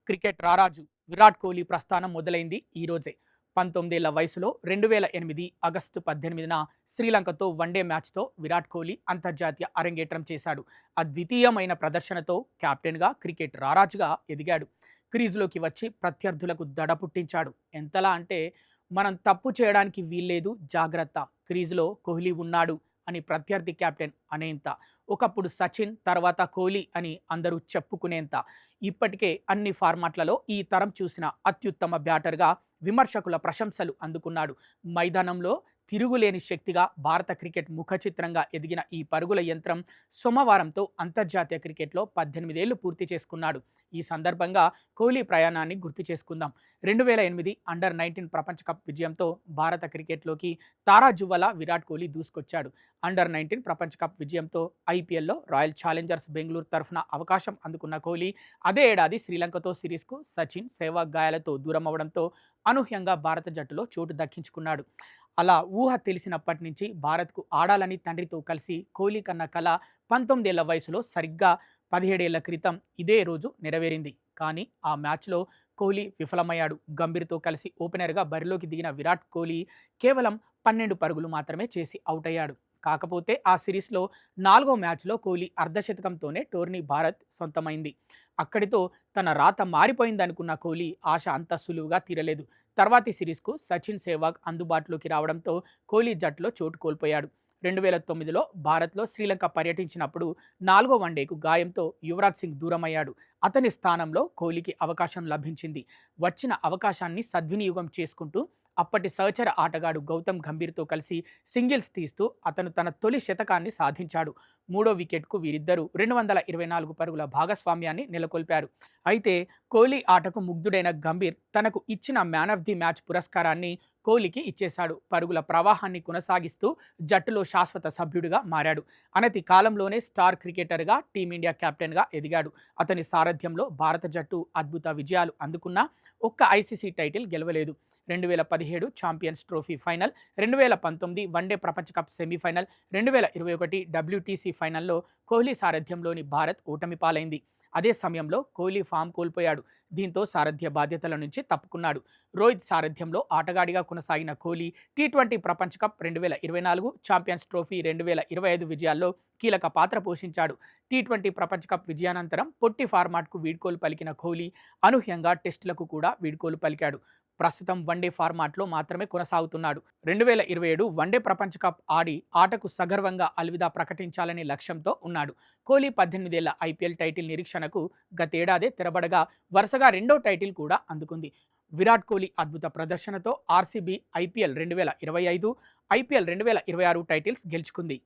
Cricket రారాజు విరాట్ కోహ్లీ ప్రస్థానం మొదలైంది ఈ రోజే. 19 ఏళ్ల వయసులో 2008 ఆగస్టు 18న శ్రీలంకతో వన్డే మ్యాచ్తో విరాట్ కోహ్లీ అంతర్జాతీయ అరంగేట్రం చేశాడు. అద్వితీయమైన ప్రదర్శనతో కెప్టెన్గా క్రికెట్ రారాజుగా ఎదిగాడు. క్రీజులోకి వచ్చి ప్రత్యర్థులకు దడ పుట్టించాడు. ఎంతలా అంటే మనం తప్పు చేయడానికి వీల్లేదు, జాగ్రత్త, క్రీజులో కోహ్లీ ఉన్నాడు అని ప్రత్యర్థి కెప్టెన్ అనేంత. ఒకప్పుడు సచిన్, తర్వాత కోహ్లీ అని అందరూ చెప్పుకునేంత. ఇప్పటికే అన్ని ఫార్మాట్లలో ఈ తరం చూసిన అత్యుత్తమ బ్యాటర్గా విమర్శకుల ప్రశంసలు అందుకున్నాడు. మైదానంలో తిరుగులేని శక్తిగా భారత క్రికెట్ ముఖచిత్రంగా ఎదిగిన ఈ పరుగుల యంత్రం సోమవారంతో అంతర్జాతీయ క్రికెట్లో 18 ఏళ్లు పూర్తి చేసుకున్నాడు. ఈ సందర్భంగా కోహ్లీ ప్రయాణాన్ని గుర్తు చేసుకుందాం. 2008 అండర్-19 ప్రపంచ కప్ విజయంతో భారత క్రికెట్లోకి తారా జువ్వల విరాట్ కోహ్లీ దూసుకొచ్చాడు. అండర్-19 ప్రపంచ కప్ విజయంతో ఐపీఎల్లో రాయల్ ఛాలెంజర్స్ బెంగళూరు తరఫున అవకాశం అందుకున్న కోహ్లీ అదే ఏడాది శ్రీలంకతో సిరీస్కు సచిన్, సెహ్వాగ్ గాయాలతో దూరమవడంతో అనూహ్యంగా భారత జట్టులో చోటు దక్కించుకున్నాడు. అలా ఊహ తెలిసినప్పటి నుంచి భారత్కు ఆడాలని తండ్రితో కలిసి కోహ్లీ కన్న కల 19 ఏళ్ల వయసులో సరిగ్గా 17 ఏళ్ల క్రితం ఇదే రోజు నెరవేరింది. కానీ ఆ మ్యాచ్లో కోహ్లీ విఫలమయ్యాడు. గంభీర్తో కలిసి ఓపెనర్గా బరిలోకి దిగిన విరాట్ కోహ్లీ కేవలం 12 పరుగులు మాత్రమే చేసి అవుట్ అయ్యాడు. కాకపోతే ఆ సిరీస్లో 4వ మ్యాచ్లో కోహ్లీ అర్ధశతకంతోనే టోర్నీ భారత్ సొంతమైంది. అక్కడితో తన రాత మారిపోయిందనుకున్న కోహ్లీ ఆశ అంత సులువుగా తీరలేదు. తర్వాతి సిరీస్కు సచిన్, సెహ్వాగ్ అందుబాటులోకి రావడంతో కోహ్లీ జట్టులో చోటు కోల్పోయాడు. 2009లో భారత్లో శ్రీలంక పర్యటించినప్పుడు 4వ వన్డేకు గాయంతో యువరాజ్ సింగ్ దూరమయ్యాడు. అతని స్థానంలో కోహ్లీకి అవకాశం లభించింది. వచ్చిన అవకాశాన్ని సద్వినియోగం చేసుకుంటూ అప్పటి సహచర ఆటగాడు గౌతమ్ గంభీర్తో కలిసి సింగిల్స్ తీస్తూ అతను తన తొలి శతకాన్ని సాధించాడు. 3వ వికెట్కు వీరిద్దరూ 224 పరుగుల భాగస్వామ్యాన్ని నెలకొల్పారు. అయితే కోహ్లీ ఆటకు ముగ్ధుడైన గంభీర్ తనకు ఇచ్చిన మ్యాన్ ఆఫ్ ది మ్యాచ్ పురస్కారాన్ని కోహ్లీకి ఇచ్చేశాడు. పరుగుల ప్రవాహాన్ని కొనసాగిస్తూ జట్టులో శాశ్వత సభ్యుడిగా మారాడు. అనతి కాలంలోనే స్టార్ క్రికెటర్గా, టీమిండియా కెప్టెన్గా ఎదిగాడు. అతని సారథ్యంలో భారత జట్టు అద్భుత విజయాలు అందుకున్నా ఒక్క ఐసీసీ టైటిల్ గెలవలేదు. 2017 ఛాంపియన్స్ ట్రోఫీ ఫైనల్, 2019 వన్డే ప్రపంచ కప్ సెమీఫైనల్, 2021 డబ్ల్యూటీసీ ఫైనల్లో కోహ్లీ సారథ్యంలోని భారత్ ఓటమి పాలైంది. అదే సమయంలో కోహ్లీ ఫామ్ కోల్పోయాడు. దీంతో సారథ్య బాధ్యతల నుంచి తప్పుకున్నాడు. రోహిత్ సారథ్యంలో ఆటగాడిగా కొనసాగిన కోహ్లీ టీ20 ప్రపంచ కప్ 2024, ఛాంపియన్స్ ట్రోఫీ 2025 విజయాల్లో కీలక పాత్ర పోషించాడు. టీ20 ప్రపంచ కప్ విజయానంతరం పొట్టి ఫార్మాట్కు వీడ్కోలు పలికిన కోహ్లీ అనూహ్యంగా టెస్టులకు కూడా వీడ్కోలు పలికాడు. ప్రస్తుతం వన్డే ఫార్మాట్లో మాత్రమే కొనసాగుతున్నాడు. 2027 వన్డే ప్రపంచ కప్ ఆడి ఆటకు సగర్వంగా అల్విదా ప్రకటించాలనే లక్ష్యంతో ఉన్నాడు. కోహ్లీ 18 ఏళ్ల ఐపీఎల్ టైటిల్ నిరీక్షణకు గతేడాదే తెరబడగా వరుసగా రెండో టైటిల్ కూడా అందుకుంది. విరాట్ కోహ్లీ అద్భుత ప్రదర్శనతో ఆర్సీబీ ఐపీఎల్ 2025, ఐపీఎల్ 2026 టైటిల్స్ గెలుచుకుంది.